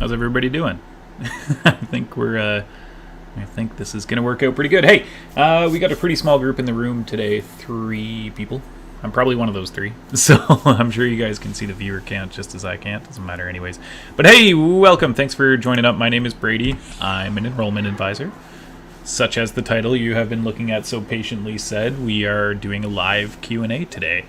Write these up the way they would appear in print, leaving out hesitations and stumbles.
How's everybody doing? I think this is going to work out pretty good. Hey, we got a pretty small group in the room today. 3 people. I'm probably one of those 3. So I'm sure you guys can see the viewer count just as I can. Doesn't matter anyways. But hey, welcome. Thanks for joining up. My name is Brady. I'm an enrollment advisor. Such as the title you have been looking at so patiently said, we are doing a live Q&A today.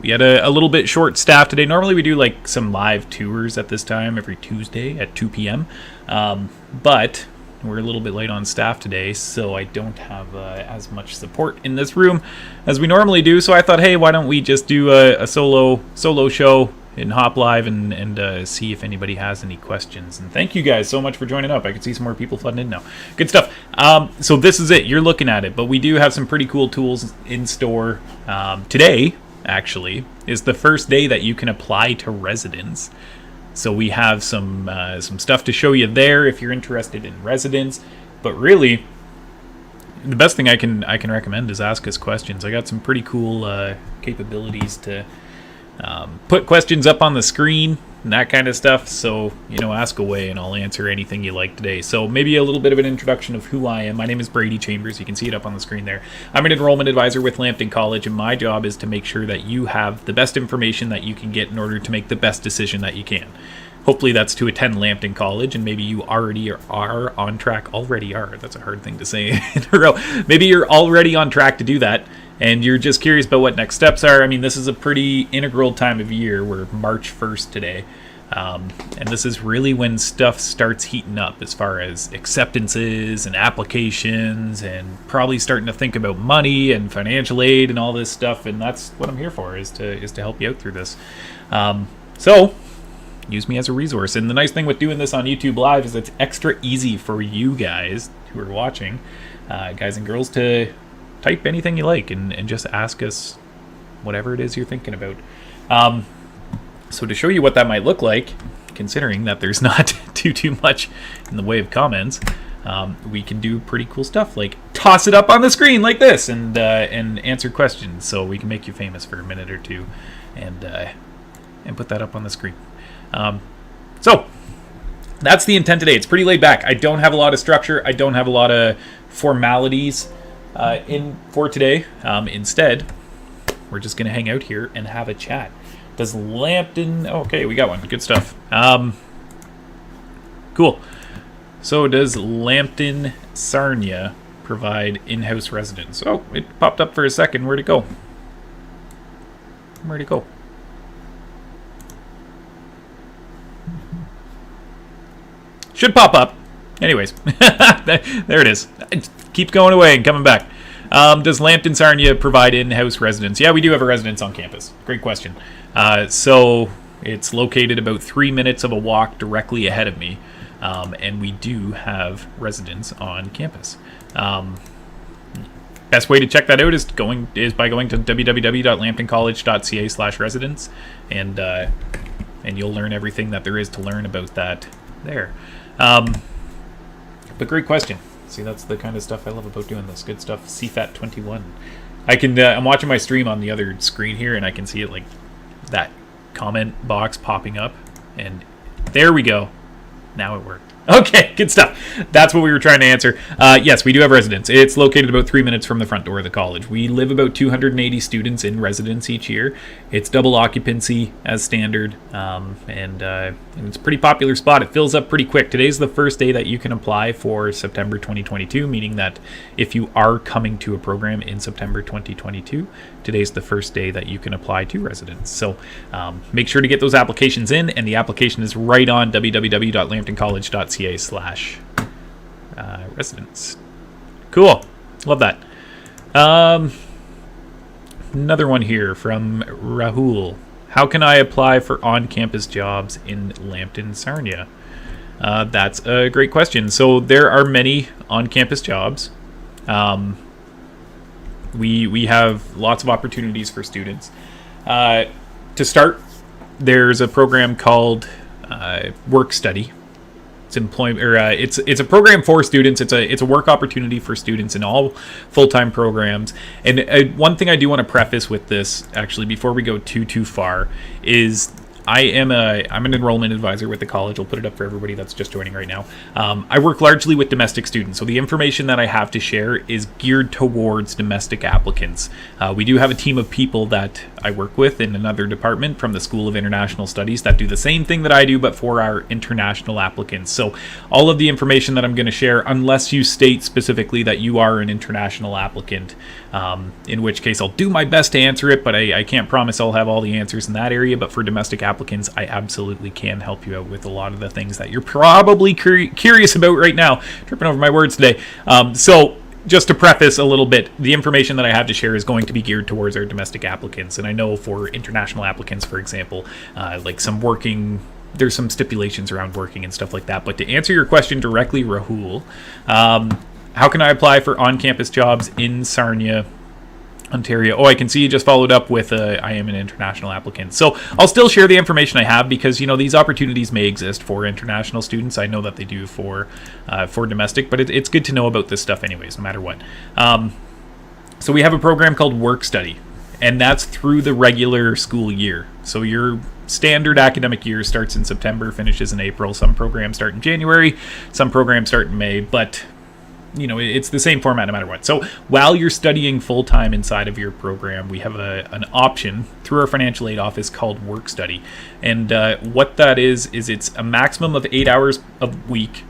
We had a little bit short staff today. Normally we do like some live tours at this time every Tuesday at 2 p.m. But we're a little bit late on staff today, so I don't have as much support in this room as we normally do. So I thought, hey, why don't we just do a solo show and hop live and see if anybody has any questions. And thank you guys so much for joining up. I can see some more people flooding in now. Good stuff. So this is it. You're looking at it, but we do have some pretty cool tools in store today. Actually, is the first day that you can apply to residence. So we have some stuff to show you there if you're interested in residence. But really, the best thing I can recommend is ask us questions. I got some pretty cool capabilities to put questions up on the screen and that kind of stuff. So, ask away and I'll answer anything you like today. So maybe a little bit of an introduction of who I am. My name is Brady Chambers. You can see it up on the screen there. I'm an enrollment advisor with Lambton College, and my job is to make sure that you have the best information that you can get in order to make the best decision that you can. Hopefully that's to attend Lambton College, and maybe you already are on track. That's a hard thing to say in a row. Maybe you're already on track to do that, and you're just curious about what next steps are. I mean, this is a pretty integral time of year. We're March 1st today, and this is really when stuff starts heating up as far as acceptances and applications, and probably starting to think about money and financial aid and all this stuff. And that's what I'm here for, is to help you out through this. So use me as a resource. And the nice thing with doing this on YouTube Live is it's extra easy for you guys who are watching, guys and girls, to type anything you like and just ask us whatever it is you're thinking about. So to show you what that might look like, considering that there's not too much in the way of comments, we can do pretty cool stuff like toss it up on the screen like this and answer questions. So we can make you famous for a minute or two and put that up on the screen. So that's the intent today. It's pretty laid back. I don't have a lot of structure. I don't have a lot of formalities in for today. Instead, we're just going to hang out here and have a chat. Does Lambton... Okay, we got one. Good stuff. Cool. So does Lambton Sarnia provide in-house residence? Oh, it popped up for a second. Where'd it go? Should pop up. Anyways, there it is. It keeps going away and coming back. Does Lambton Sarnia provide in-house residence? Yeah, we do have a residence on campus. Great question. So it's located about 3 minutes of a walk directly ahead of me, and we do have residence on campus. Best way to check that out is by going to www.lambtoncollege.ca/residence, and you'll learn everything that there is to learn about that there. But great question. See, that's the kind of stuff I love about doing this. Good stuff. CFAT 21. I'm watching my stream on the other screen here, and I can see it like that comment box popping up, and there we go. Now it worked. Okay, good stuff. That's what we were trying to answer. Yes, we do have residence. It's located about 3 minutes from the front door of the college. We live about 280 students in residence each year. It's double occupancy as standard, and it's a pretty popular spot. It fills up pretty quick. Today's the first day that you can apply for September 2022, meaning that if you are coming to a program in September 2022, today's the first day that you can apply to residence. So make sure to get those applications in, and the application is right on www.lambtoncollege.ca/residence. Cool. Love that. Another one here from Rahul. How can I apply for on-campus jobs in Lambton Sarnia? That's a great question. So there are many on-campus jobs. We have lots of opportunities for students. To start, there's a program called Work Study. It's a program for students. It's a work opportunity for students in all full-time programs. And one thing I do want to preface with this, actually, before we go too far, is I'm an enrollment advisor with the college. I'll put it up for everybody that's just joining right now. I work largely with domestic students, so the information that I have to share is geared towards domestic applicants. We do have a team of people that I work with in another department from the School of International Studies that do the same thing that I do, but for our international applicants. So all of the information that I'm going to share, unless you state specifically that you are an international applicant, in which case I'll do my best to answer it, but I can't promise I'll have all the answers in that area. But for domestic applicants, I absolutely can help you out with a lot of the things that you're probably curious about right now. Tripping over my words today. So just to preface a little bit, the information that I have to share is going to be geared towards our domestic applicants. And I know for international applicants, for example, there's some stipulations around working and stuff like that. But to answer your question directly, Rahul, how can I apply for on-campus jobs in Sarnia, Ontario? Oh, I can see you just followed up with I am an international applicant. So I'll still share the information I have because, these opportunities may exist for international students. I know that they do for domestic, but it's good to know about this stuff anyways, no matter what. So we have a program called Work Study, and that's through the regular school year. So your standard academic year starts in September, finishes in April. Some programs start in January, some programs start in May, but it's the same format no matter what. So while you're studying full-time inside of your program, we have an option through our financial aid office called Work Study. And what that is it's a maximum of 8 hours a week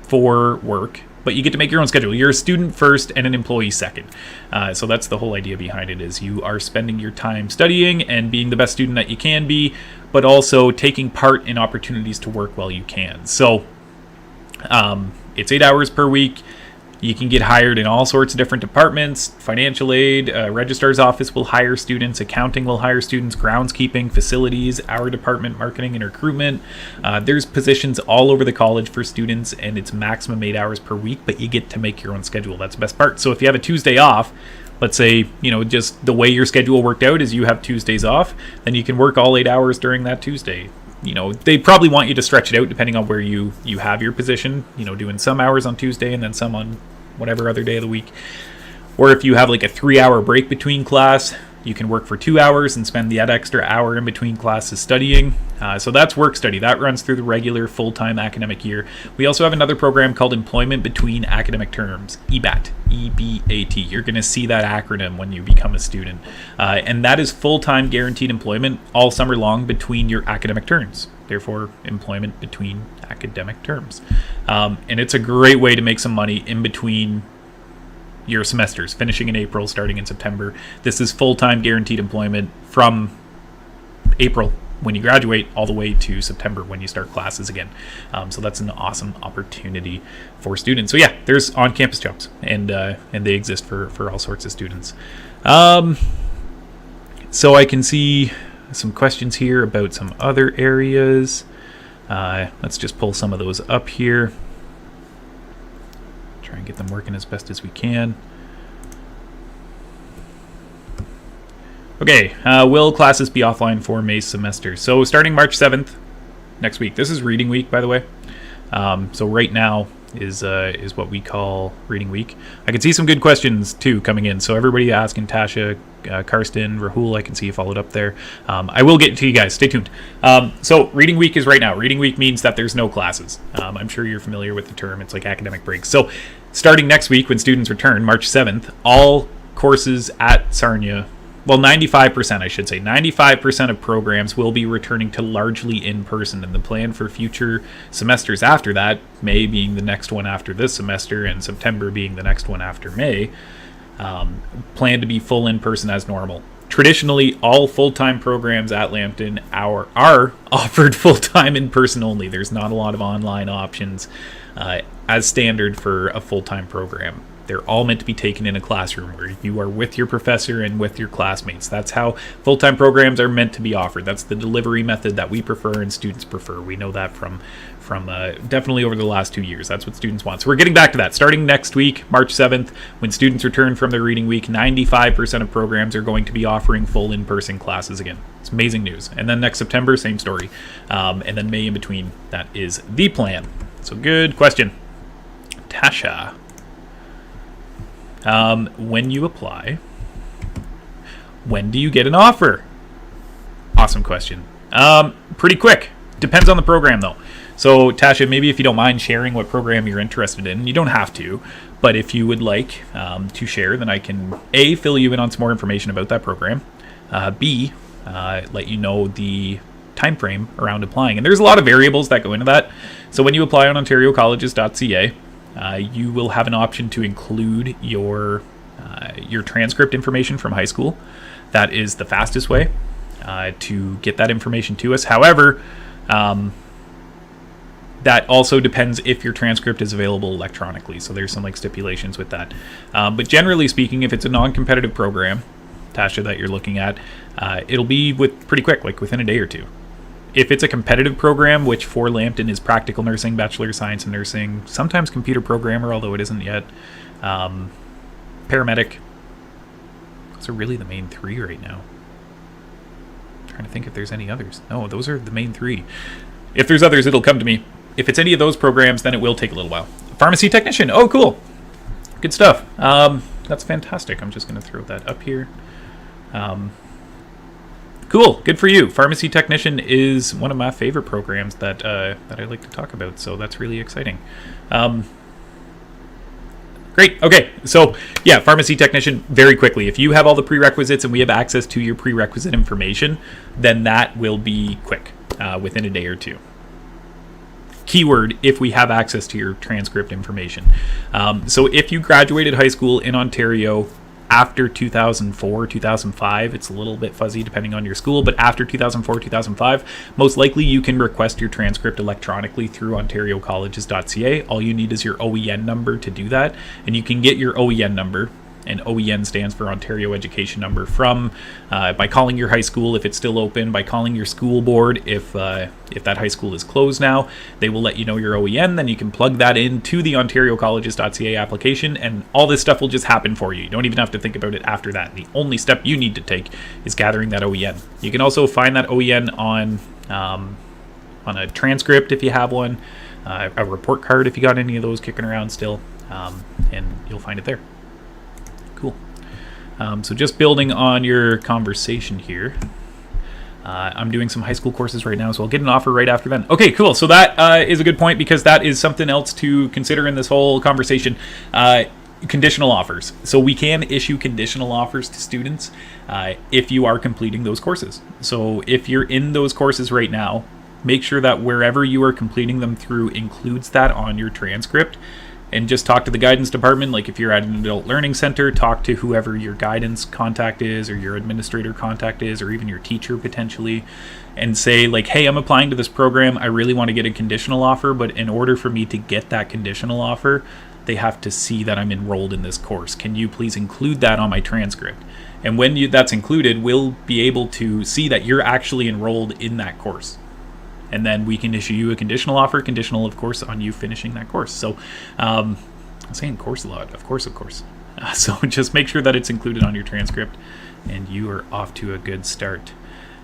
for work, but you get to make your own schedule. You're a student first and an employee second. So that's the whole idea behind it, is you are spending your time studying and being the best student that you can be, but also taking part in opportunities to work while you can. So it's 8 hours per week. You can get hired in all sorts of different departments. Financial aid, registrar's office will hire students. Accounting will hire students. Groundskeeping, facilities, our department, marketing and recruitment. There's positions all over the college for students, and it's maximum 8 hours per week, but you get to make your own schedule. That's the best part. So if you have a Tuesday off, let's say, just the way your schedule worked out is you have Tuesdays off, then you can work all 8 hours during that Tuesday. They probably want you to stretch it out depending on where you have your position, doing some hours on Tuesday and then some on whatever other day of the week. Or if you have like a 3-hour break between class, you can work for 2 hours and spend that extra hour in between classes studying. So that's Work Study. That runs through the regular full-time academic year. We also have another program called Employment Between Academic Terms, EBAT, E-B-A-T. You're going to see that acronym when you become a student. And that is full-time guaranteed employment all summer long between your academic terms. Therefore, employment between academic terms. And it's a great way to make some money in between your semesters, finishing in April, starting in September. This is full-time guaranteed employment from April when you graduate all the way to September when you start classes again. So that's an awesome opportunity for students. So yeah, there's on-campus jobs, and they exist for all sorts of students. So I can see some questions here about some other areas. Let's just pull some of those up here. Try and get them working as best as we can. Okay, will classes be offline for May's semester? So starting March 7th, next week. This is reading week, by the way. So right now is what we call reading week. I can see some good questions too coming in. So everybody asking, Tasha, Karsten, Rahul, I can see you followed up there. I will get to you guys. Stay tuned. So reading week is right now. Reading week means that there's no classes. I'm sure you're familiar with the term. It's like academic breaks. So starting next week when students return, March 7th, all courses at Sarnia, well, 95%, I should say, 95% of programs will be returning to largely in person. And the plan for future semesters after that, May being the next one after this semester and September being the next one after May, plan to be full in person as normal. Traditionally, all full-time programs at Lambton are offered full-time in person only. There's not a lot of online options as standard for a full-time program. They're all meant to be taken in a classroom where you are with your professor and with your classmates. That's how full-time programs are meant to be offered. That's the delivery method that we prefer and students prefer. We know that from definitely over the last 2 years. That's what students want. So we're getting back to that. Starting next week, March 7th, when students return from their reading week, 95% of programs are going to be offering full in-person classes again. It's amazing news. And then next September, same story. And then May in between. That is the plan. So good question. Tasha. When you apply, when do you get an offer? Awesome question. Pretty quick. Depends on the program, though. So, Tasha, maybe if you don't mind sharing what program you're interested in, you don't have to, but if you would like to share, then I can A, fill you in on some more information about that program, B, let you know the time frame around applying. And there's a lot of variables that go into that. So when you apply on ontariocolleges.ca, you will have an option to include your transcript information from high school. That is the fastest way to get that information to us. However, that also depends if your transcript is available electronically. So there's some like stipulations with that. But generally speaking, if it's a non-competitive program, Tasha, that you're looking at, it'll be pretty quick, like within a day or two. If it's a competitive program, which for Lambton is practical nursing, Bachelor of Science in Nursing, sometimes computer programmer, although it isn't yet, paramedic. Those are really the main three right now. I'm trying to think if there's any others. No, those are the main three. If there's others, it'll come to me. If it's any of those programs, then it will take a little while. Pharmacy technician. Oh, cool. Good stuff. That's fantastic. I'm just going to throw that up here. Cool. Good for you. Pharmacy technician is one of my favorite programs that I like to talk about. So that's really exciting. Great. Okay. So yeah, pharmacy technician, very quickly. If you have all the prerequisites and we have access to your prerequisite information, then that will be quick, within a day or two. Keyword, if we have access to your transcript information. So if you graduated high school in Ontario after 2004, 2005, it's a little bit fuzzy depending on your school, but after 2004, 2005, most likely you can request your transcript electronically through ontariocolleges.ca. All you need is your OEN number to do that, and you can get your OEN number, and OEN stands for Ontario Education Number, from by calling your high school if it's still open, by calling your school board if that high school is closed now. They will let you know your OEN, then you can plug that into the ontariocolleges.ca application, and all this stuff will just happen for you. You don't even have to think about it after that. The only step you need to take is gathering that OEN. You can also find that OEN on a transcript if you have one, a report card if you got any of those kicking around still, and you'll find it there. Cool. So just building on your conversation here, I'm doing some high school courses right now, so I'll get an offer right after then. Okay, cool. So that is a good point, because that is something else to consider in this whole conversation. Conditional offers. So we can issue conditional offers to students if you are completing those courses. So if you're in those courses right now, make sure that wherever you are completing them through includes that on your transcript. And just talk to the guidance department. Like if you're at an adult learning center, talk to whoever your guidance contact is, or your administrator contact is, or even your teacher potentially, and say like, hey, I'm applying to this program. I really want to get a conditional offer, but in order for me to get that conditional offer, they have to see that I'm enrolled in this course. Can you please include that on my transcript? And when that's included, we'll be able to see that you're actually enrolled in that course. And then we can issue you a conditional offer, conditional, of course, on you finishing that course. So I'm saying course a lot, of course. So just make sure that it's included on your transcript, and you are off to a good start.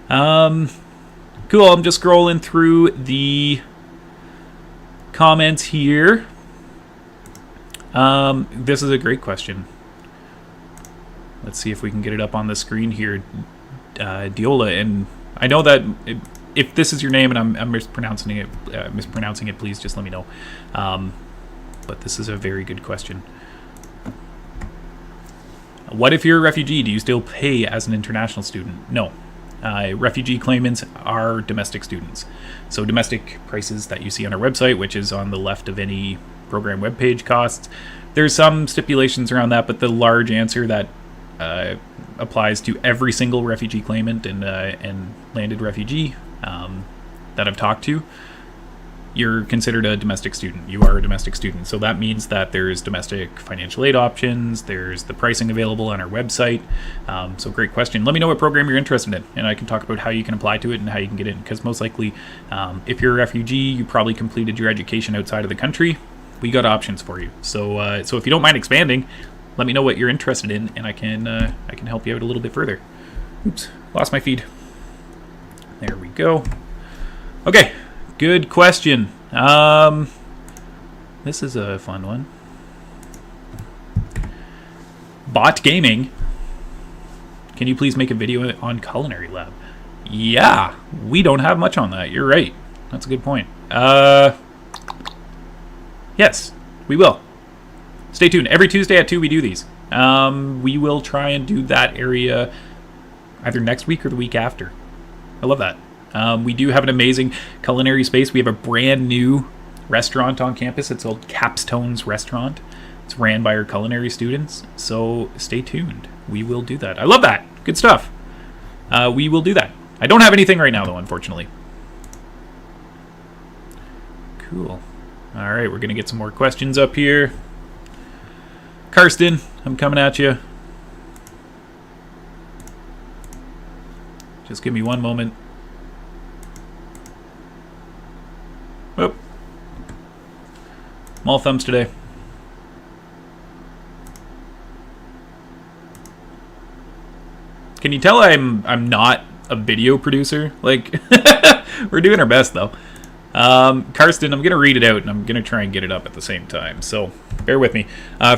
Cool, I'm just scrolling through the comments here. This is a great question. Let's see if we can get it up on the screen here. Diola, and I know that... if this is your name and I'm mispronouncing it, please just let me know. But this is a very good question. What if you're a refugee? Do you still pay as an international student? No. Refugee claimants are domestic students. So domestic prices that you see on our website, which is on the left of any program webpage costs, there's some stipulations around that, but the large answer that applies to every single refugee claimant and landed refugee that I've talked to, you're considered a domestic student. You are a domestic student. So that means that there's domestic financial aid options. There's the pricing available on our website. So great question. Let me know what program you're interested in, and I can talk about how you can apply to it and how you can get in. Because most likely, if you're a refugee, you probably completed your education outside of the country. We got options for you. So so if you don't mind expanding, let me know what you're interested in, and I can help you out a little bit further. Oops, lost my feed. There we go. Okay, good question. This is a fun one. Bot gaming. Can you please make a video on Culinary Lab? Yeah, we don't have much on that. You're right. That's a good point. Yes, we will. Stay tuned. Every Tuesday at 2 we do these. We will try and do that area either next week or the week after. I love that. We do have an amazing culinary space. We have a brand new restaurant on campus. It's called Capstone's Restaurant. It's ran by our culinary students. So stay tuned. We will do that. I love that. Good stuff. We will do that. I don't have anything right now, though, unfortunately. Cool. All right, we're going to get some more questions up here. Karsten, I'm coming at you. Just give me one moment. Oh. I'm all thumbs today. Can you tell I'm not a video producer? Like, we're doing our best, though. Karsten, I'm going to read it out, and I'm going to try and get it up at the same time, so bear with me.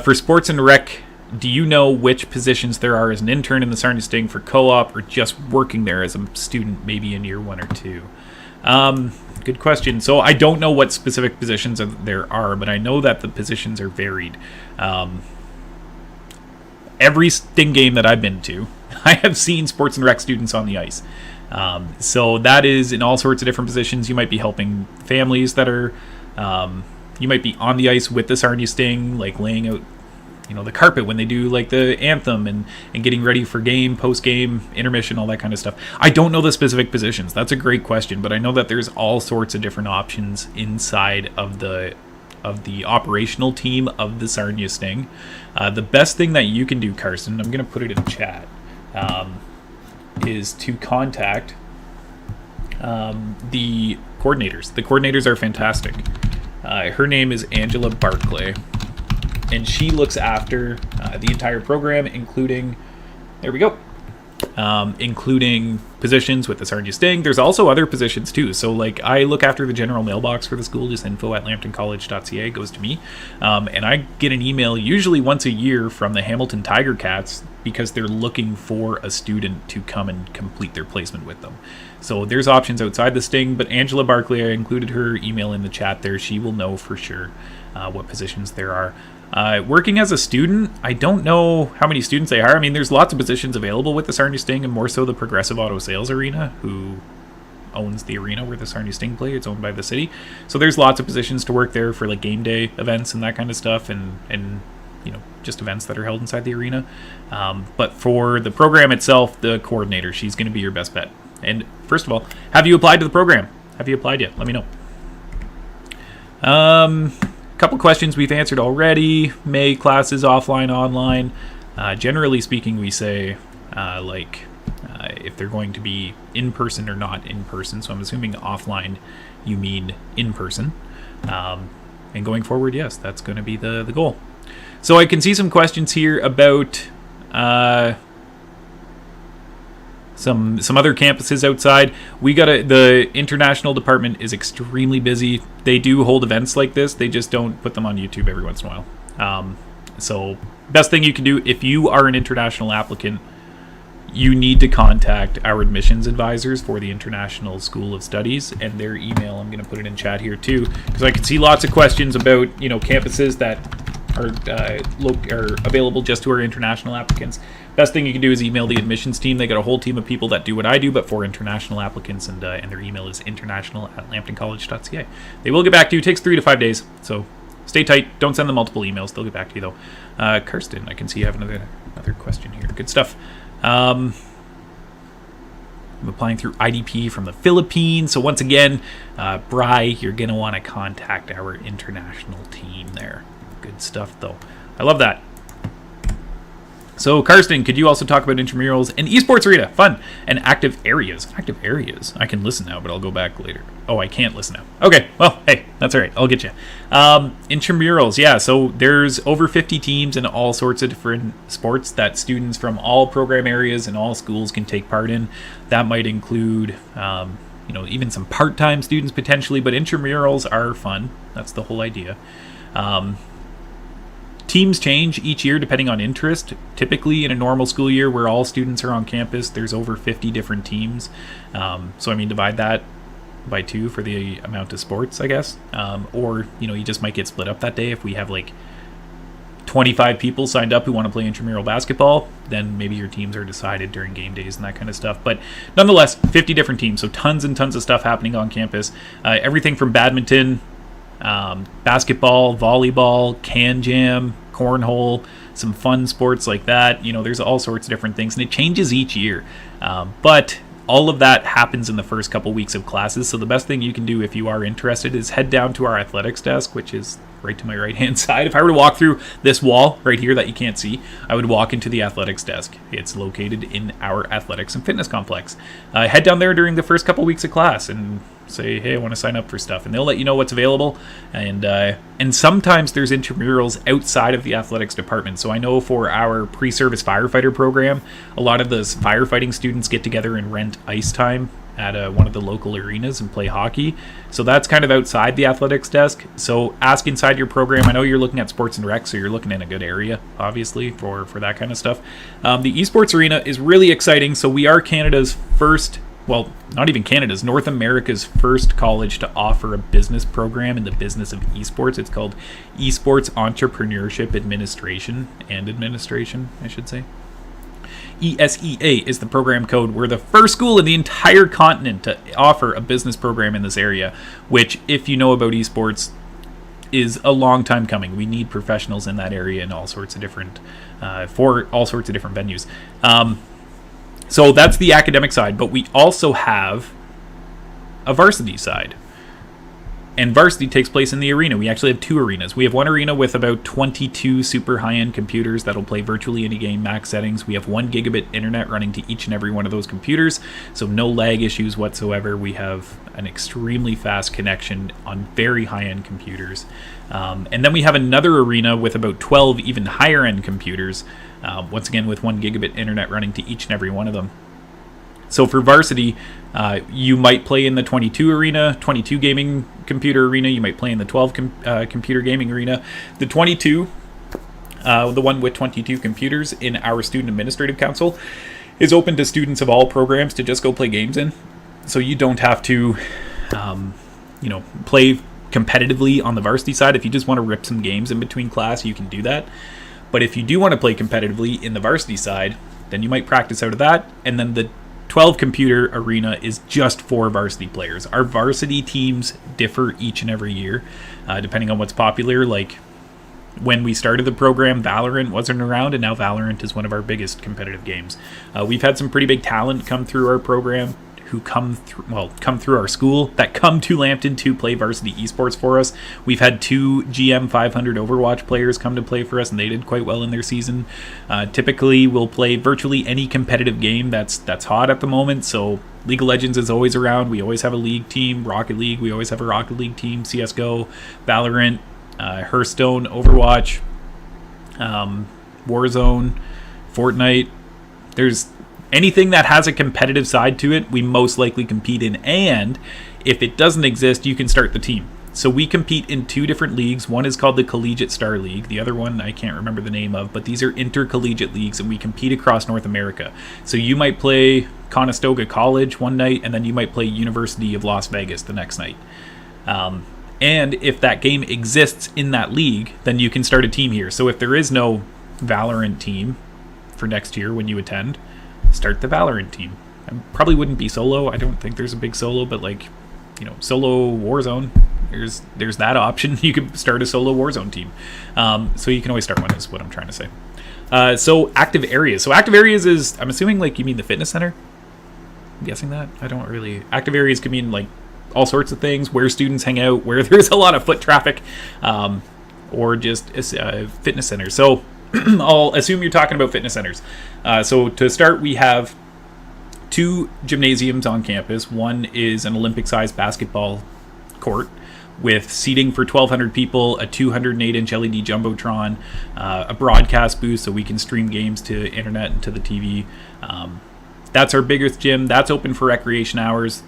For sports and rec, do you know which positions there are as an intern in the Sarnia Sting for co-op or just working there as a student, maybe in year 1 or 2? Good question. So I don't know what specific positions there are, but I know that the positions are varied. Every Sting game that I've been to, I have seen sports and rec students on the ice. So that is in all sorts of different positions. You might be helping families that are, you might be on the ice with the Sarnia Sting, like laying out, the carpet when they do like the anthem and getting ready for game, post-game, intermission, all that kind of stuff. I don't know the specific positions. That's a great question, but I know that there's all sorts of different options inside of the operational team of the Sarnia Sting. The best thing that you can do, Carson, I'm going to put it in chat, is to contact the coordinators. The coordinators are fantastic. Her name is Angela Barclay, and she looks after the entire program, including, there we go, including positions with the Sarnia Sting. There's also other positions too. So like I look after the general mailbox for the school, just info@lambtoncollege.ca goes to me. And I get an email usually once a year from the Hamilton Tiger Cats because they're looking for a student to come and complete their placement with them. So there's options outside the Sting, but Angela Barclay, I included her email in the chat there. She will know for sure what positions there are. Working as a student, I don't know how many students they hire. I mean, there's lots of positions available with the Sarnia Sting, and more so the Progressive Auto Sales Arena, who owns the arena where the Sarnia Sting play. It's owned by the city. So there's lots of positions to work there for like game day events and that kind of stuff, and just events that are held inside the arena. But for the program itself, the coordinator, she's going to be your best bet. And first of all, have you applied to the program? Have you applied yet? Let me know. Couple questions we've answered already. May classes offline, online. Generally speaking, we say if they're going to be in person or not in person. So I'm assuming offline you mean in person. And going forward, yes, that's going to be the goal. So I can see some questions here about some other campuses outside. The international department is extremely busy. They do hold events like this. They just don't put them on YouTube every once in a while. So best thing you can do if you are an international applicant, you need to contact our admissions advisors for the International School of Studies, and their email, I'm going to put it in chat here too, because I can see lots of questions about campuses that are available just to our international applicants. Best thing you can do is email the admissions team. They got a whole team of people that do what I do, but for international applicants, and their email is international@lambtoncollege.ca. They will get back to you. It takes 3 to 5 days, so stay tight. Don't send them multiple emails. They'll get back to you, though. Kirsten, I can see you have another question here. Good stuff. I'm applying through IDP from the Philippines. So once again, Bri, you're going to want to contact our international team there. Good stuff, though. I love that. So, Karsten, could you also talk about intramurals and esports arena? Fun. And active areas. Active areas. I can listen now, but I'll go back later. Oh, I can't listen now. Okay, well, hey, that's all right. I'll get you. Intramurals, yeah. So there's over 50 teams in all sorts of different sports that students from all program areas and all schools can take part in. That might include, even some part-time students potentially, but intramurals are fun. That's the whole idea. Teams change each year depending on interest. Typically, in a normal school year where all students are on campus, there's over 50 different teams. So, divide that by 2 for the amount of sports, I guess. Or, you just might get split up that day. If we have 25 people signed up who want to play intramural basketball, then maybe your teams are decided during game days and that kind of stuff. But nonetheless, 50 different teams, so tons and tons of stuff happening on campus. Everything from badminton, basketball, volleyball, can jam, cornhole, some fun sports like that. There's all sorts of different things, and it changes each year. But all of that happens in the first couple weeks of classes, so the best thing you can do if you are interested is head down to our athletics desk, which is right to my right-hand side. If I were to walk through this wall right here that you can't see, I would walk into the athletics desk. It's located in our athletics and fitness complex. Head down there during the first couple weeks of class and say, hey, I want to sign up for stuff, and they'll let you know what's available. And sometimes there's intramurals outside of the athletics department. So I know for our pre-service firefighter program, a lot of those firefighting students get together and rent ice time at one of the local arenas and play hockey. So that's kind of outside the athletics desk. So ask inside your program. I know you're looking at sports and rec, so you're looking in a good area, obviously, for that kind of stuff. The esports arena is really exciting. So we are Canada's first, well, not even Canada's, North America's first college to offer a business program in the business of esports. It's called Esports Entrepreneurship Administration, I should say. ESEA is the program code. We're the first school in the entire continent to offer a business program in this area, which, if you know about esports, is a long time coming. We need professionals in that area in all sorts of different, for all sorts of different venues. So that's the academic side, but we also have a varsity side. And varsity takes place in the arena. We actually have 2 arenas. We have one arena with about 22 super high-end computers that'll play virtually any game, max settings. We have 1 gigabit internet running to each and every one of those computers, so no lag issues whatsoever. We have an extremely fast connection on very high-end computers. And then we have another arena with about 12 even higher-end computers, once again with 1 gigabit internet running to each and every one of them. So for varsity, you might play in the 22 arena, 22 gaming computer arena. You might play in the 12 computer gaming arena. The 22, the one with 22 computers in our Student Administrative Council, is open to students of all programs to just go play games in. So you don't have to, play competitively on the varsity side. If you just want to rip some games in between class, you can do that. But if you do want to play competitively in the varsity side, then you might practice out of that. And then the 12 computer arena is just for varsity players. Our varsity teams differ each and every year, depending on what's popular. Like when we started the program, Valorant wasn't around, and now Valorant is one of our biggest competitive games. We've had some pretty big talent come through our program, who come through our school, that come to Lambton to play varsity esports for us. We've had 2 GM 500 Overwatch players come to play for us, and they did quite well in their season. Typically, we'll play virtually any competitive game that's hot at the moment. So League of Legends is always around. We always have a League team. Rocket League, we always have a Rocket League team. CSGO, Valorant, Hearthstone, Overwatch, Warzone, Fortnite. There's anything that has a competitive side to it, we most likely compete in. And if it doesn't exist, you can start the team. So we compete in 2 different leagues. One is called the Collegiate Star League. The other one I can't remember the name of, but these are intercollegiate leagues, and we compete across North America. So you might play Conestoga College one night, and then you might play University of Las Vegas the next night. And if that game exists in that league, then you can start a team here. So if there is no Valorant team for next year when you attend, start the Valorant team. I probably wouldn't be solo. I don't think there's a big solo, but solo Warzone, there's that option. You could start a solo Warzone team. So you can always start one, is what I'm trying to say. So active areas. So active areas is, I'm assuming you mean the fitness center? I'm guessing that. I don't really. Active areas could mean all sorts of things, where students hang out, where there's a lot of foot traffic, or just fitness centers. So I'll assume you're talking about fitness centers. So to start, we have 2 gymnasiums on campus. One is an Olympic-sized basketball court with seating for 1,200 people, a 208-inch LED Jumbotron, a broadcast booth so we can stream games to internet and to the TV. That's our biggest gym. That's open for recreation hours.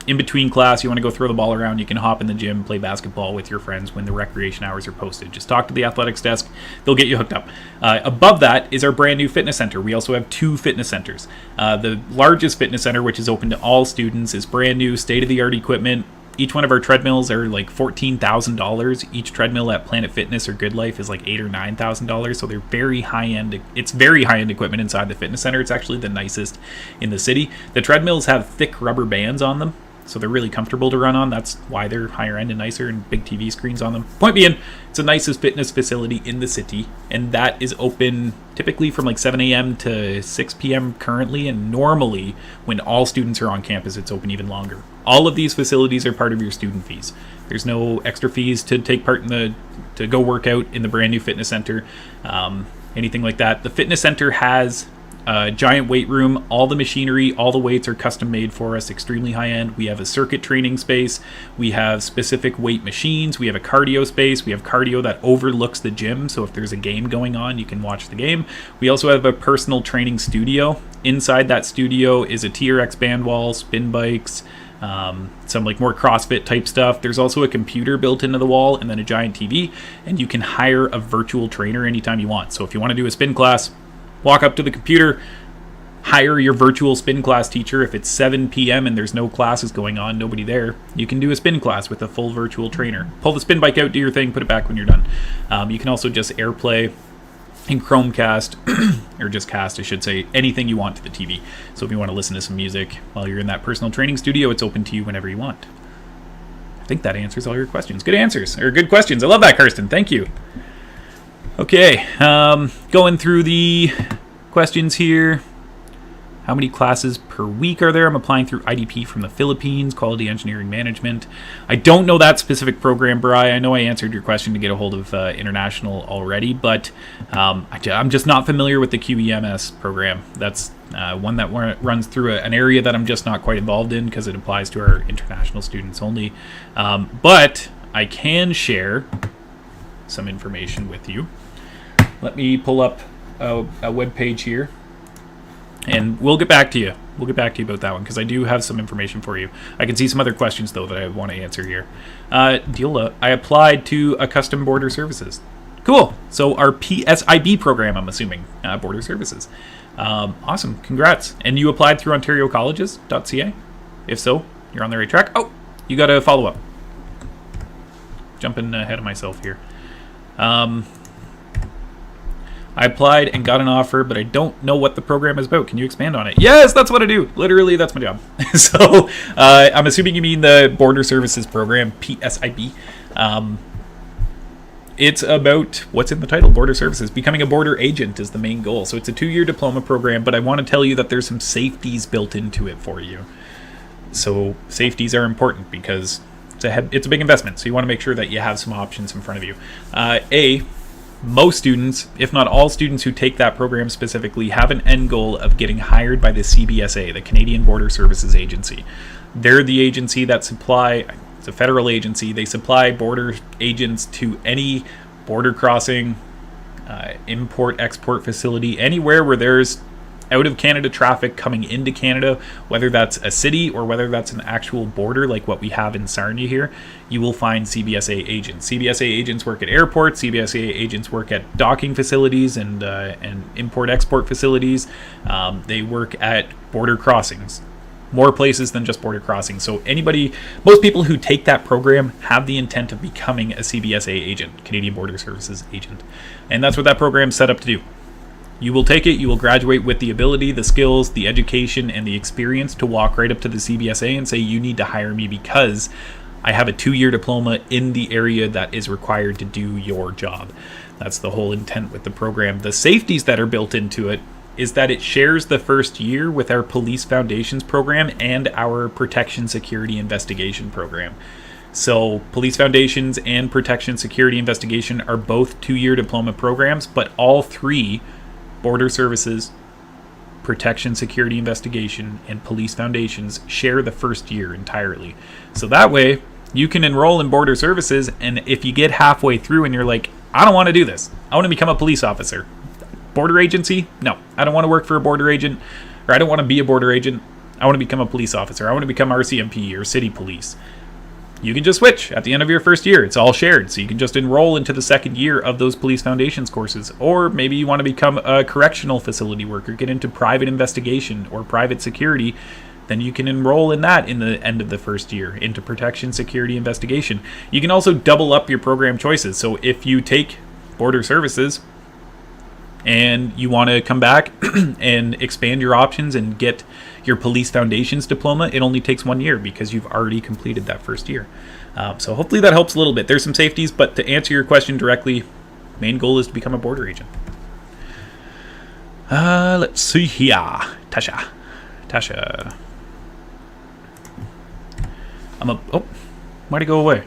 in between class, you want to go throw the ball around, you can hop in the gym, play basketball with your friends when the recreation hours are posted. Just talk to the athletics desk. They'll get you hooked up. Above that is our brand new fitness center. We also have 2 fitness centers. The largest fitness center, which is open to all students, is brand new, state-of-the-art equipment. Each one of our treadmills are like $14,000. Each treadmill at Planet Fitness or Good Life is like $8,000 or $9,000. So they're very high-end. It's very high-end equipment inside the fitness center. It's actually the nicest in the city. The treadmills have thick rubber bands on them, so they're really comfortable to run on. That's why they're higher end and nicer, and big TV screens on them. Point being, it's the nicest fitness facility in the city, and that is open typically from like 7 a.m. to 6 p.m. currently, and normally when all students are on campus, it's open even longer. All of these facilities are part of your student fees. There's no extra fees to take part in to go work out in the brand new fitness center, anything like that. The fitness center has a giant weight room. All the machinery, all the weights are custom made for us, extremely high end. We have a circuit training space. We have specific weight machines. We have a cardio space. We have cardio that overlooks the gym, so if there's a game going on, you can watch the game. We also have a personal training studio. Inside that studio is a TRX band wall, spin bikes, some like more CrossFit type stuff. There's also a computer built into the wall and then a giant TV, and you can hire a virtual trainer anytime you want. So if you want to do a spin class, walk up to the computer, hire your virtual spin class teacher. If it's 7 p.m. and there's no classes going on, nobody there, you can do a spin class with a full virtual trainer. Pull the spin bike out, do your thing, put it back when you're done. You can also just AirPlay and Chromecast, or just cast, I should say, anything you want to the TV. So if you want to listen to some music while you're in that personal training studio, it's open to you whenever you want. I think that answers all your questions. Good answers, or good questions. I love that, Kirsten. Thank you. Okay, going through the questions here. How many classes per week are there? I'm applying through IDP from the Philippines, Quality Engineering Management. I don't know that specific program, Bri. I know I answered your question to get a hold of International already, but I'm just not familiar with the QEMS program. That's one that runs through an area that I'm just not quite involved in because it applies to our international students only. But I can share some information with you. Let me pull up a web page here, and we'll get back to you. We'll get back to you about that one because I do have some information for you. I can see some other questions, though, that I want to answer here. Diola, I applied to a custom border services. Cool. So our PSIB program, I'm assuming, border services. Awesome. Congrats. And you applied through ontariocolleges.ca? If so, you're on the right track. Oh, you got to follow up. Jumping ahead of myself here. I applied and got an offer, but I don't know what the program is about. Can you expand on it? Yes, that's what I do. Literally, that's my job. So I'm assuming you mean the Border Services Program, PSIB. It's about what's in the title, Border Services. Becoming a border agent is the main goal. So it's a 2-year diploma program, but I want to tell you that there's some safeties built into it for you. So safeties are important because it's a big investment. So you want to make sure that you have some options in front of you. Most students, if not all students who take that program specifically, have an end goal of getting hired by the CBSA, the Canadian Border Services Agency. They're the agency that it's a federal agency. They supply border agents to any border crossing, import-export facility, anywhere where there's out of Canada traffic coming into Canada, whether that's a city or whether that's an actual border like what we have in Sarnia here, you will find CBSA agents. CBSA agents work at airports, CBSA agents work at docking facilities and import-export facilities. They work at border crossings, more places than just border crossings. So most people who take that program have the intent of becoming a CBSA agent, Canadian Border Services agent. And that's what that program's set up to do. You will take it, you will graduate with the ability, the skills, the education, and the experience to walk right up to the CBSA and say, you need to hire me because I have a 2-year diploma in the area that is required to do your job. That's the whole intent with the program. The safeties that are built into it is that it shares the first year with our Police Foundations program and our Protection Security Investigation program. So Police Foundations and Protection Security Investigation are both 2-year diploma programs, but all 3, Border Services, Protection Security Investigation, and Police Foundations, share the first year entirely. So that way, you can enroll in Border Services, and if you get halfway through and you're like, I don't want to do this, I want to become a police officer. Border agency? No, I don't want to work for a border agent, or I don't want to be a border agent. I want to become a police officer. I want to become RCMP or city police. You can just switch at the end of your first year. It's all shared, so you can just enroll into the second year of those police foundations courses. Or maybe you want to become a correctional facility worker, get into private investigation or private security, then you can enroll in that in the end of the first year, into protection, security, investigation. You can also double up your program choices. So if you take border services and you want to come back and expand your options and get your police foundations diploma, it only takes 1 year because you've already completed that first year. So hopefully that helps a little bit. There's some safeties, but to answer your question directly, main goal is to become a border agent. Let's see here. Tasha. Oh, why'd it go away?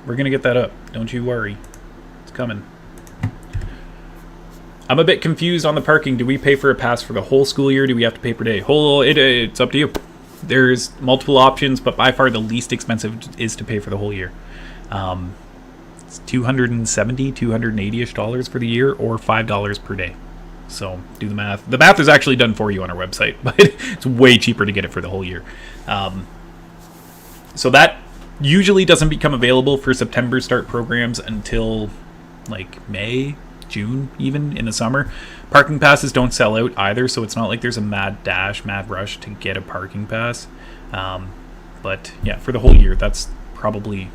We're going to get that up. Don't you worry. It's coming. I'm a bit confused on the parking. Do we pay for a pass for the whole school year? Do we have to pay per day? It's up to you. There's multiple options, but by far the least expensive is to pay for the whole year. It's $270, $280-ish for the year, or $5 per day. So do the math. The math is actually done for you on our website, but it's way cheaper to get it for the whole year. So that usually doesn't become available for September start programs until like May, June, even in the summer. Parking passes don't sell out either, so it's not like there's a mad rush to get a parking pass. But yeah, for the whole year, that's probably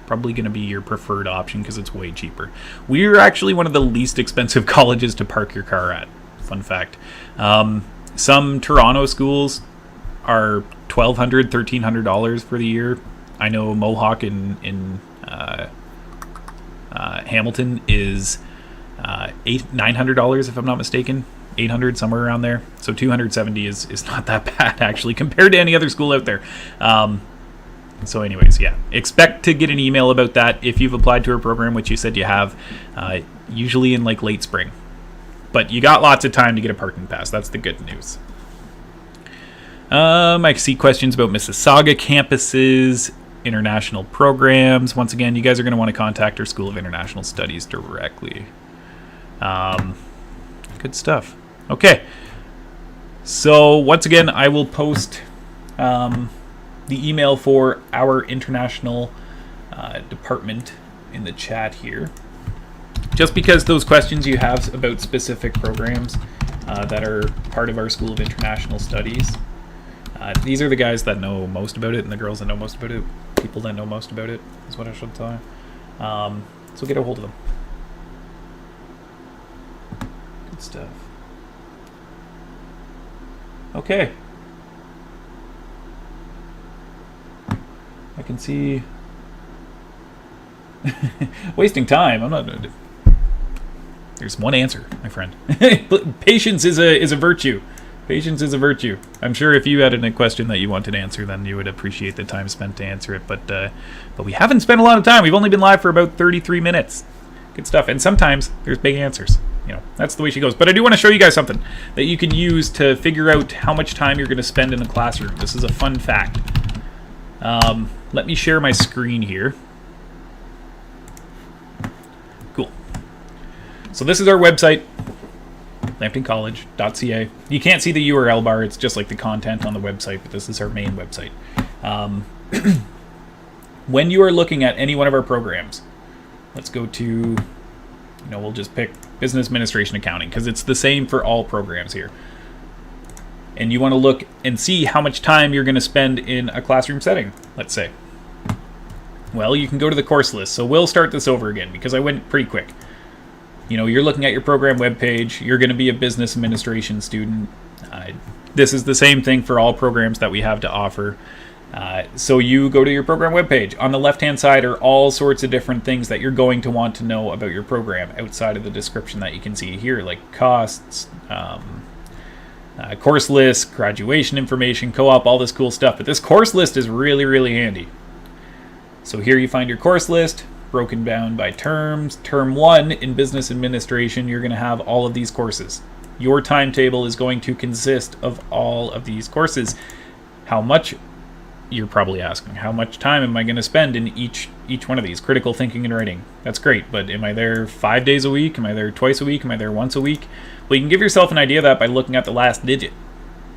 going to be your preferred option because it's way cheaper. We're actually one of the least expensive colleges to park your car at. Fun fact. Some Toronto schools are $1,200, $1,300 for the year. I know Mohawk in Hamilton is $900 if I'm not mistaken. 800, somewhere around there. So 270 is not that bad actually compared to any other school out there. So anyways, yeah, expect to get an email about that if you've applied to our program, which you said you have, usually in like late spring. But you got lots of time to get a parking pass. That's the good news. I see questions about Mississauga campuses, international programs. Once again, you guys are going to want to contact our School of International Studies directly. Good stuff. Okay. So once again, I will post the email for our international department in the chat here. Just because those questions you have about specific programs that are part of our School of International Studies, these are the guys that know most about it and the girls that know most about it. People that know most about it is what I should say. So get a hold of them. Good stuff. Okay. I can see wasting time. I'm not. There's one answer, my friend. Patience is a virtue. Patience is a virtue. I'm sure if you had a question that you wanted to answer, then you would appreciate the time spent to answer it. But we haven't spent a lot of time. We've only been live for about 33 minutes. Good stuff. And sometimes there's big answers. You know, that's the way she goes. But I do want to show you guys something that you can use to figure out how much time you're going to spend in the classroom. This is a fun fact. Let me share my screen here. Cool. So this is our website, lambtoncollege.ca. You can't see the URL bar. It's just like the content on the website, but this is our main website. When you are looking at any one of our programs, let's go to, we'll just pick Business Administration Accounting because it's the same for all programs here. And you want to look and see how much time you're going to spend in a classroom setting, let's say. Well, you can go to the course list. So we'll start this over again because I went pretty quick. You're looking at your program webpage. You're going to be a business administration student. This is the same thing for all programs that we have to offer. So you go to your program webpage. On the left-hand side are all sorts of different things that you're going to want to know about your program outside of the description that you can see here, like costs, course list, graduation information, co-op, all this cool stuff. But this course list is really, really handy. So here you find your course list broken down by terms. Term 1 in business administration, you're going to have all of these courses. Your timetable is going to consist of all of these courses. How much you're probably asking, how much time am I going to spend in each one of these? Critical thinking and writing. That's great, but am I there 5 days a week? Am I there twice a week? Am I there once a week? Well, you can give yourself an idea of that by looking at the last digit.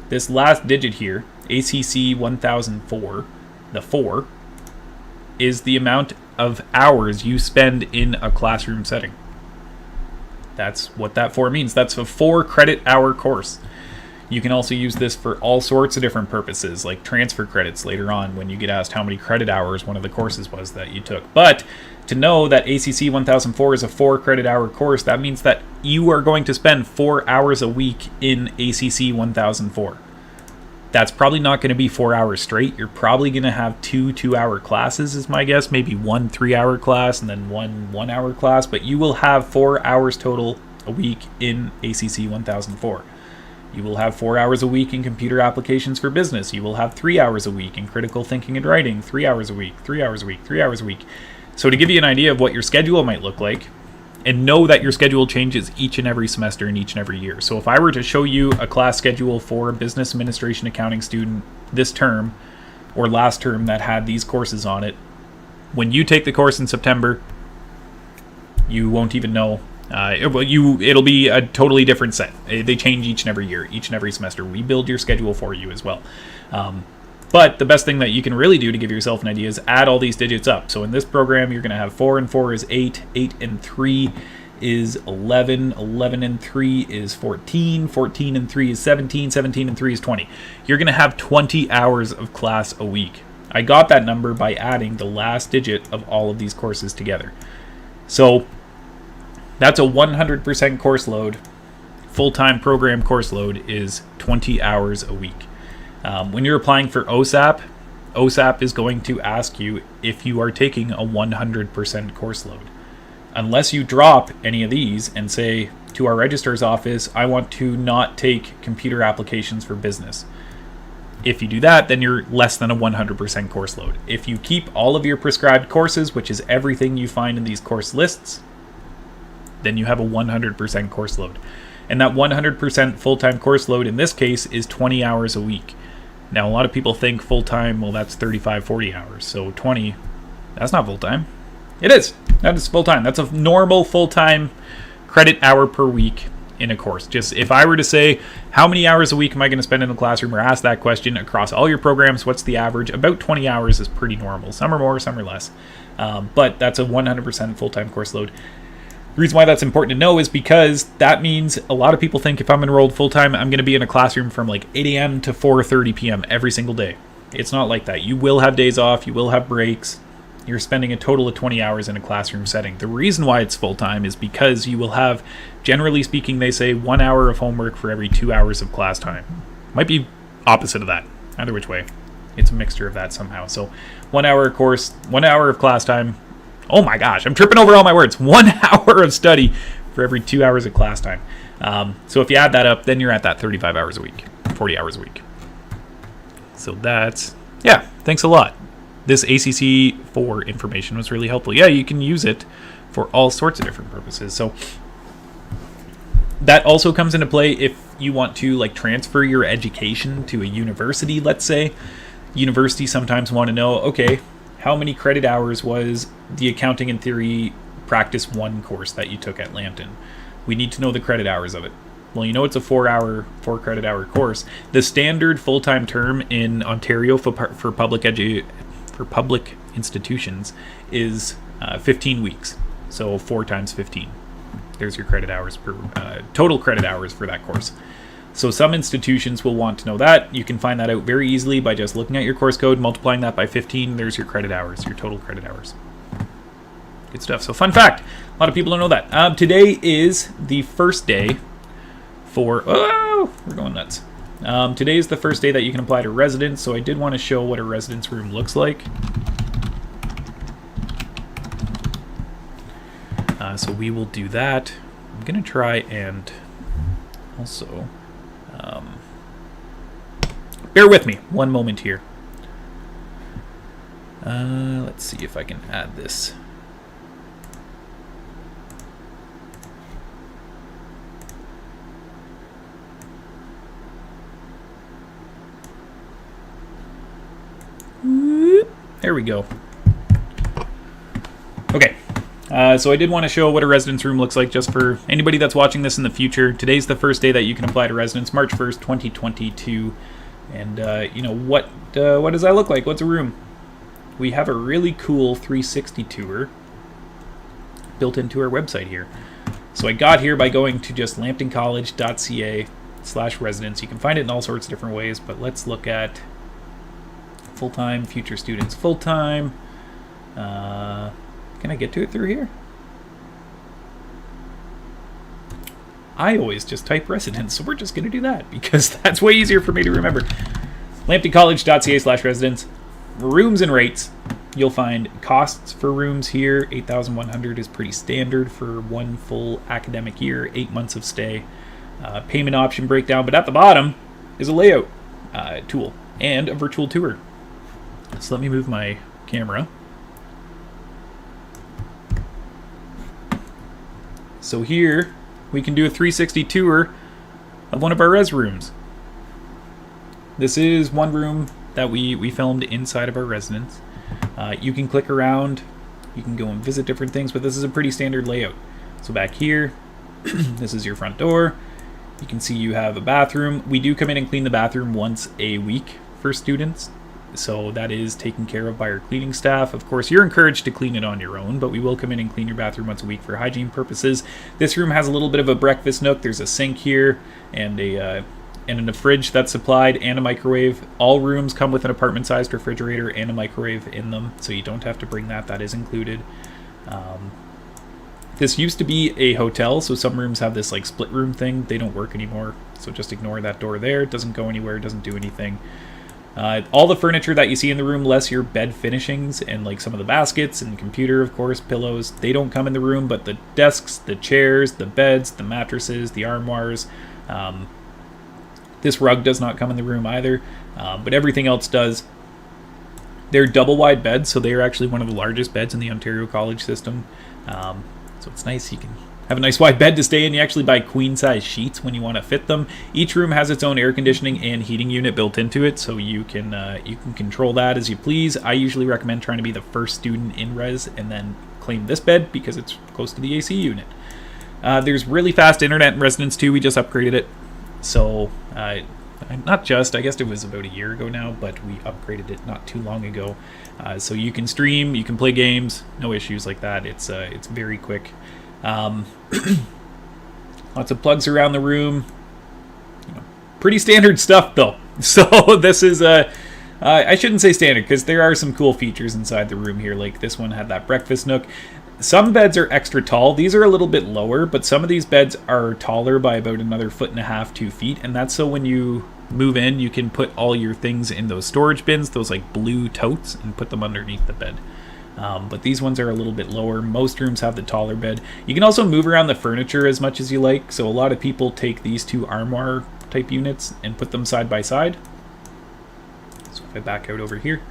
This last digit here, ACC 1004, the 4, is the amount of hours you spend in a classroom setting. That's what that 4 means. That's a 4 credit hour course. You can also use this for all sorts of different purposes, like transfer credits later on when you get asked how many credit hours one of the courses was that you took. But to know that ACC 1004 is a 4 credit hour course, that means that you are going to spend 4 hours a week in ACC 1004. That's probably not going to be 4 hours straight. You're probably going to have 2 2-hour classes is my guess, maybe 1 3-hour class and then 1 1-hour class, but you will have 4 hours total a week in ACC 1004. You will have 4 hours a week in computer applications for business. You will have 3 hours a week in critical thinking and writing, 3 hours a week, 3 hours a week, 3 hours a week. So to give you an idea of what your schedule might look like, and know that your schedule changes each and every semester and each and every year. So if I were to show you a class schedule for a business administration accounting student this term or last term that had these courses on it, when you take the course in September, you won't even know. It'll be a totally different set. They change each and every year, each and every semester. We build your schedule for you as well. But the best thing that you can really do to give yourself an idea is add all these digits up. So in this program, you're going to have 4 and 4 is 8, 8 and 3 is 11, 11 and 3 is 14, 14 and 3 is 17, 17 and 3 is 20. You're going to have 20 hours of class a week. I got that number by adding the last digit of all of these courses together. So that's a 100% course load. Full-time program course load is 20 hours a week. When you're applying for OSAP, OSAP is going to ask you if you are taking a 100% course load. Unless you drop any of these and say to our registrar's office, I want to not take computer applications for business. If you do that, then you're less than a 100% course load. If you keep all of your prescribed courses, which is everything you find in these course lists, then you have a 100% course load. And that 100% full-time course load in this case is 20 hours a week. Now, a lot of people think full-time, well, that's 35, 40 hours. So 20, that's not full-time. It is. That is full-time. That's a normal full-time credit hour per week in a course. Just if I were to say, how many hours a week am I going to spend in the classroom, or ask that question across all your programs, what's the average? About 20 hours is pretty normal. Some are more, some are less. But that's a 100% full-time course load. The reason why that's important to know is because that means a lot of people think if I'm enrolled full-time, I'm going to be in a classroom from like 8 a.m. to 4:30 p.m. every single day. It's not like that. You will have days off. You will have breaks. You're spending a total of 20 hours in a classroom setting. The reason why it's full-time is because you will have, generally speaking, they say 1 hour of homework for every 2 hours of class time. Might be opposite of that. Either which way. It's a mixture of that somehow. So 1 hour of course, 1 hour of class time. Oh my gosh, I'm tripping over all my words. 1 hour of study for every 2 hours of class time. So if you add that up, then you're at that 35 hours a week, 40 hours a week. So that's, yeah, thanks a lot. This ACC 4 information was really helpful. Yeah, you can use it for all sorts of different purposes. So that also comes into play if you want to like transfer your education to a university, let's say. Universities sometimes want to know, okay, how many credit hours was the Accounting and Theory Practice 1 course that you took at Lambton? We need to know the credit hours of it. Well, you know it's a 4 credit hour course. The standard full-time term in Ontario for public institutions is 15 weeks. So 4 times 15. There's your credit hours per total credit hours for that course. So some institutions will want to know that. You can find that out very easily by just looking at your course code, multiplying that by 15. There's your credit hours, your total credit hours. Good stuff. So fun fact, a lot of people don't know that. Today is the first day for, oh, we're going nuts. Today is the first day that you can apply to residence. So I did want to show what a residence room looks like. So we will do that. I'm going to try and also... bear with me one moment here. Let's see if I can add this. There we go. Okay. So I did want to show what a residence room looks like just for anybody that's watching this in the future. Today's the first day that you can apply to residence, March 1st, 2022. And, what does that look like? What's a room? We have a really cool 360 tour built into our website here. So I got here by going to just lambtoncollege.ca/residence. You can find it in all sorts of different ways, but let's look at full-time, future students full-time. Can I get to it through here? I always just type residence, so we're just going to do that because that's way easier for me to remember. lambtoncollege.ca/residence. Rooms and rates. You'll find costs for rooms here. $8,100 is pretty standard for one full academic year, 8 months of stay. Payment option breakdown, but at the bottom is a layout tool and a virtual tour. So let me move my camera. So here we can do a 360 tour of one of our res rooms. This is one room that we filmed inside of our residence. You can click around, you can go and visit different things, but this is a pretty standard layout. So back here, this is your front door. You can see you have a bathroom. We do come in and clean the bathroom once a week for students. So that is taken care of by our cleaning staff. Of course, you're encouraged to clean it on your own, but we will come in and clean your bathroom once a week for hygiene purposes. This room has a little bit of a breakfast nook. There's a sink here and a fridge that's supplied and a microwave. All rooms come with an apartment-sized refrigerator and a microwave in them, so you don't have to bring that. That is included. This used to be a hotel, so some rooms have this like split room thing. They don't work anymore, so just ignore that door there. It doesn't go anywhere. It doesn't do anything. All the furniture that you see in the room, less your bed finishings and like some of the baskets and computer, of course, pillows, they don't come in the room, but the desks, the chairs, the beds, the mattresses, the armoires, this rug does not come in the room either, but everything else does. They're double wide beds, so they are actually one of the largest beds in the Ontario college system. So it's nice. You can have a nice wide bed to stay in. You actually buy queen size sheets when you want to fit them. Each room has its own air conditioning and heating unit built into it, so you can control that as you please. I usually recommend trying to be the first student in res and then claim this bed because it's close to the AC unit. There's really fast internet in residence too. We just upgraded it. So, not just, I guess it was about a year ago now, but we upgraded it not too long ago. So you can stream, you can play games, no issues like that. It's very quick. Lots of plugs around the room. Pretty standard stuff though. So this is I shouldn't say standard because there are some cool features inside the room here. Like this one had that breakfast nook. Some beds are extra tall. These are a little bit lower, but some of these beds are taller by about another 1.5 to 2 feet. And that's so when you move in, you can put all your things in those storage bins, those like blue totes, and put them underneath the bed. But these ones are a little bit lower. Most rooms have the taller bed. You can also move around the furniture as much as you like. So a lot of people take these two armoire type units and put them side by side. So if I back out over here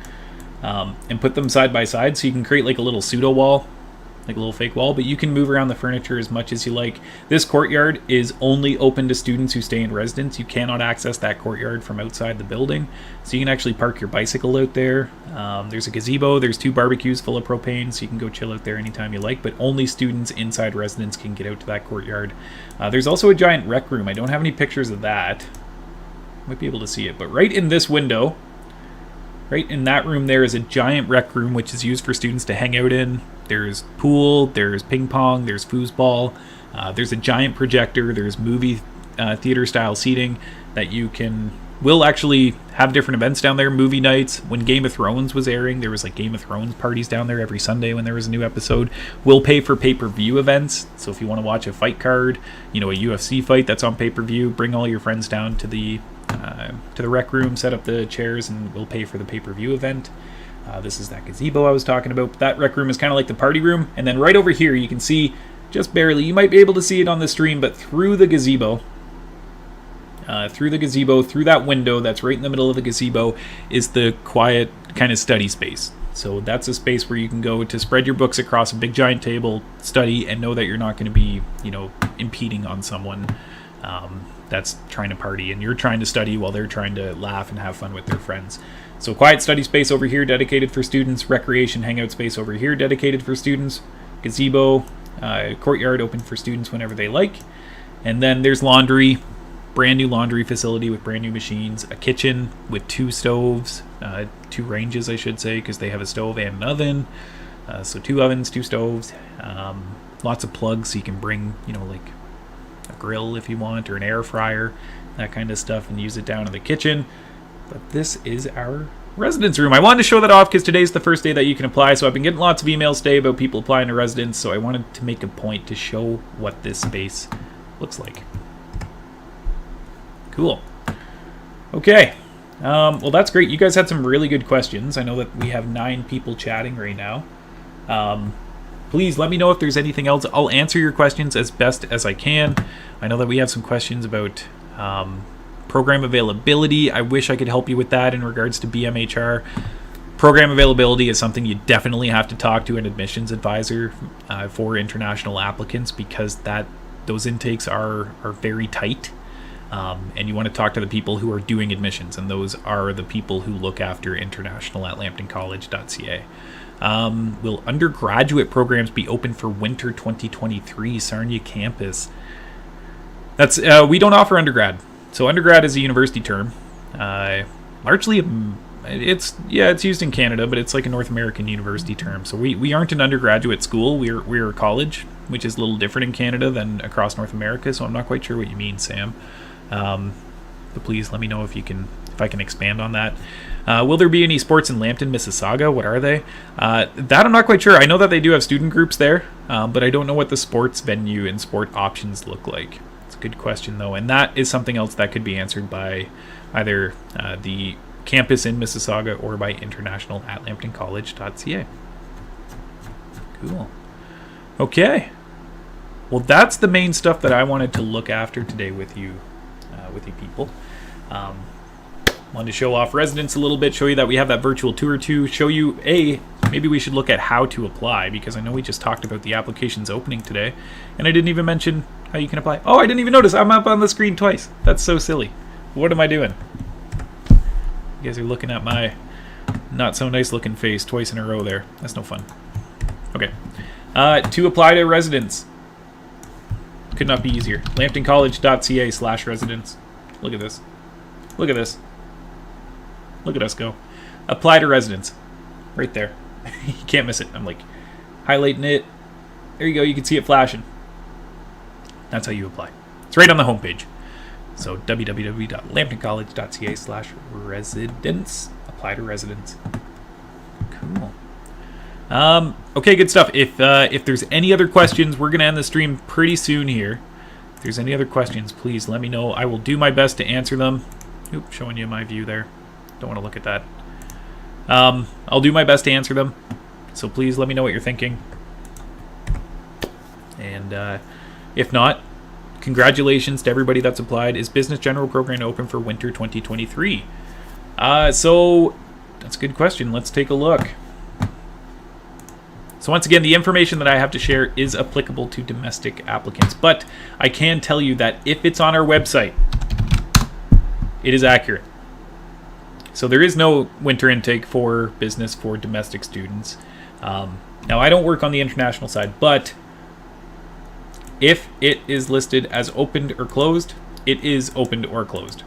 and put them side by side, so you can create like a little pseudo wall, like a little fake wall, but you can move around the furniture as much as you like. This courtyard is only open to students who stay in residence. You cannot access that courtyard from outside the building, so you can actually park your bicycle out there. There's a gazebo, there's 2 barbecues full of propane, so you can go chill out there anytime you like, but only students inside residence can get out to that courtyard. There's also a giant rec room. I don't have any pictures of that. Might be able to see it, but right in this window, right in that room there is a giant rec room which is used for students to hang out in. There's pool, there's ping pong, there's foosball, there's a giant projector, there's movie theater style seating that will actually have different events down there, movie nights. When Game of Thrones was airing, there was like Game of Thrones parties down there every Sunday when there was a new episode. We'll pay for pay-per-view events, so if you want to watch a fight card, a UFC fight that's on pay-per-view, bring all your friends down to the rec room, set up the chairs, and we'll pay for the pay-per-view event. This is that gazebo I was talking about. That rec room is kind of like the party room. And then right over here, you can see, just barely, you might be able to see it on the stream, but through the gazebo, through that window that's right in the middle of the gazebo, is the quiet kind of study space. So that's a space where you can go to spread your books across a big giant table, study, and know that you're not going to be, impeding on someone. that's trying to party, and you're trying to study while they're trying to laugh and have fun with their friends. So quiet study space over here dedicated for students, recreation hangout space over here dedicated for students, gazebo, courtyard open for students whenever they like. And then there's laundry, brand new laundry facility with brand new machines, a kitchen with 2 stoves, 2 ranges I should say, because they have a stove and an oven. So 2 ovens, 2 stoves, lots of plugs so you can bring, like a grill if you want, or an air fryer, that kind of stuff, and use it down in the kitchen. But this is our residence room. I wanted to show that off because today's the first day that you can apply, so I've been getting lots of emails today about people applying to residence, so I wanted to make a point to show what this space looks like. Cool. Okay. Well, that's great. You guys had some really good questions. I know that we have 9 people chatting right now. Please let me know if there's anything else. I'll answer your questions as best as I can. I know that we have some questions about program availability. I wish I could help you with that in regards to BMHR. Program availability is something you definitely have to talk to an admissions advisor for international applicants, because those intakes are very tight. And you want to talk to the people who are doing admissions, and those are the people who look after international at lambtoncollege.ca. Will undergraduate programs be open for winter 2023 Sarnia campus? That's we don't offer undergrad. So undergrad is a university term. Largely, it's used in Canada, but it's like a North American university term. So we aren't an undergraduate school. We're a college, which is a little different in Canada than across North America. So I'm not quite sure what you mean, Sam. But please let me know if I can expand on that. Will there be any sports in Lambton, Mississauga? What are they? That I'm not quite sure. I know that they do have student groups there, but I don't know what the sports venue and sport options look like. It's a good question, though, and that is something else that could be answered by either the campus in Mississauga or by international at lambtoncollege.ca. Cool. Okay. Well, that's the main stuff that I wanted to look after today with you people. Wanted to show off residence a little bit, show you that we have that virtual tour too, show you, maybe we should look at how to apply, because I know we just talked about the applications opening today, and I didn't even mention how you can apply. Oh, I didn't even notice. I'm up on the screen twice. That's so silly. What am I doing? You guys are looking at my not so nice looking face twice in a row there. That's no fun. Okay. To apply to residence. Could not be easier. lambtoncollege.ca/residence. Look at this. Look at this. Look at us go. Apply to residence. Right there. You can't miss it. I'm like highlighting it. There you go. You can see it flashing. That's how you apply. It's right on the homepage. So www.lambtoncollege.ca/residence. Apply to residence. Cool. Okay, good stuff. If there's any other questions, we're going to end the stream pretty soon here. If there's any other questions, please let me know. I will do my best to answer them. Oop, showing you my view there. Don't want to look at that. I'll do my best to answer them. So please let me know what you're thinking. And if not, congratulations to everybody that's applied. Is Business General Program open for winter 2023? So that's a good question. Let's take a look. So once again, the information that I have to share is applicable to domestic applicants, but I can tell you that if it's on our website, it is accurate. So there is no winter intake for business for domestic students. Now, I don't work on the international side, but if it is listed as opened or closed, it is opened or closed.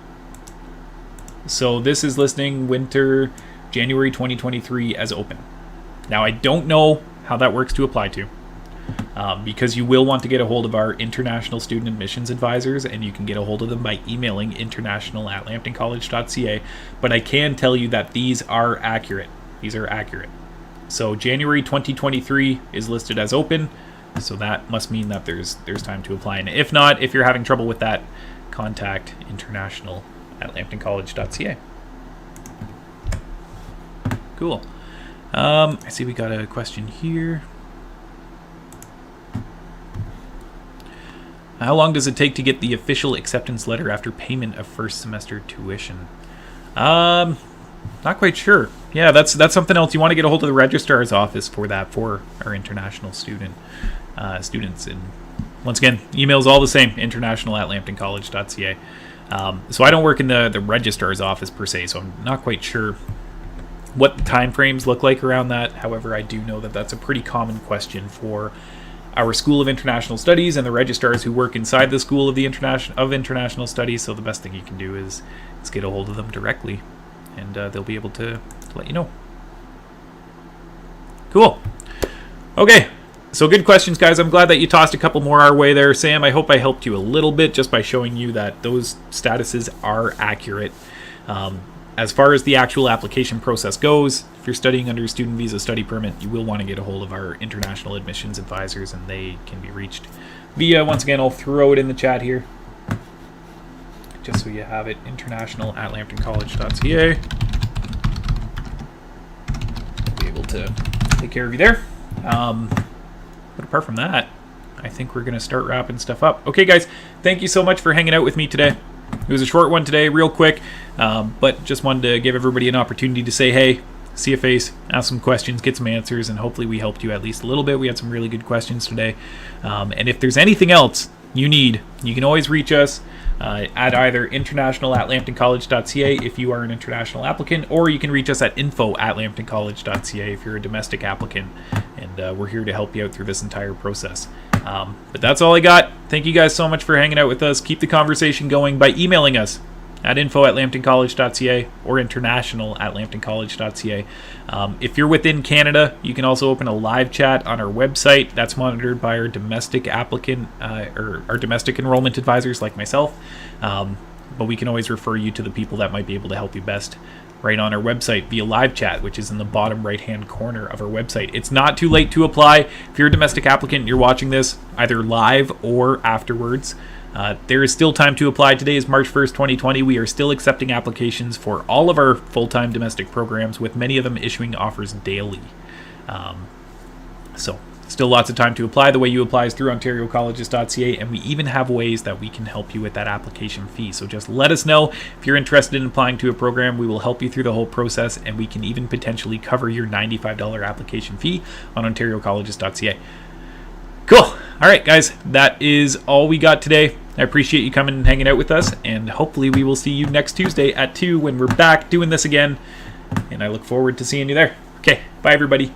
So this is listing winter January 2023 as open. Now, I don't know how that works to apply to, because you will want to get a hold of our international student admissions advisors, and you can get a hold of them by emailing international@lambtoncollege.ca. But I can tell you that these are accurate. These are accurate. So January 2023 is listed as open, so that must mean that there's time to apply. And if not, if you're having trouble with that, contact international@lambtoncollege.ca. Cool. I see we got a question here. How long does it take to get the official acceptance letter after payment of first semester tuition? Not quite sure. Yeah, that's something else. You want to get a hold of the registrar's office for that, for our international students. And once again, email's all the same, international@lambtoncollege.ca. So I don't work in the registrar's office per se, so I'm not quite sure what the time frames look like around that. However, I do know that that's a pretty common question for our School of International Studies and the registrars who work inside the School of International Studies. So the best thing you can do is get a hold of them directly, and they'll be able to let you know. Cool. Okay, so good questions, guys. I'm glad that you tossed a couple more our way there, Sam. I hope I helped you a little bit just by showing you that those statuses are accurate. As far as the actual application process goes, if you're studying under a student visa study permit, you will want to get a hold of our international admissions advisors, and they can be reached via, once again, I'll throw it in the chat here, just so you have it, international@lambtoncollege.ca. We'll be able to take care of you there. But apart from that, I think we're going to start wrapping stuff up. Okay, guys, thank you so much for hanging out with me today. It was a short one today, real quick, but just wanted to give everybody an opportunity to say hey, see a face, ask some questions, get some answers, and hopefully we helped you at least a little bit. We had some really good questions today. And if there's anything else you need, you can always reach us at either international@lambtoncollege.ca if you are an international applicant, or you can reach us at info@lambtoncollege.ca if you're a domestic applicant, and we're here to help you out through this entire process. But that's all I got. Thank you guys so much for hanging out with us. Keep the conversation going by emailing us at info@lambtoncollege.ca or international@lambtoncollege.ca. If you're within Canada, you can also open a live chat on our website. That's monitored by our domestic applicant or our domestic enrollment advisors like myself. But we can always refer you to the people that might be able to help you best right on our website via live chat, which is in the bottom right hand corner of our website. It's not too late to apply. If you're a domestic applicant and you're watching this either live or afterwards, there is still time to apply. Today is March 1st, 2020. We are still accepting applications for all of our full-time domestic programs, with many of them issuing offers daily. So still lots of time to apply. The way you apply is through ontariocolleges.ca, and we even have ways that we can help you with that application fee. So just let us know if you're interested in applying to a program. We will help you through the whole process, and we can even potentially cover your $95 application fee on ontariocolleges.ca. Cool. All right, guys, that is all we got today. I appreciate you coming and hanging out with us, and hopefully we will see you next Tuesday at 2 when we're back doing this again, and I look forward to seeing you there. Okay, bye everybody.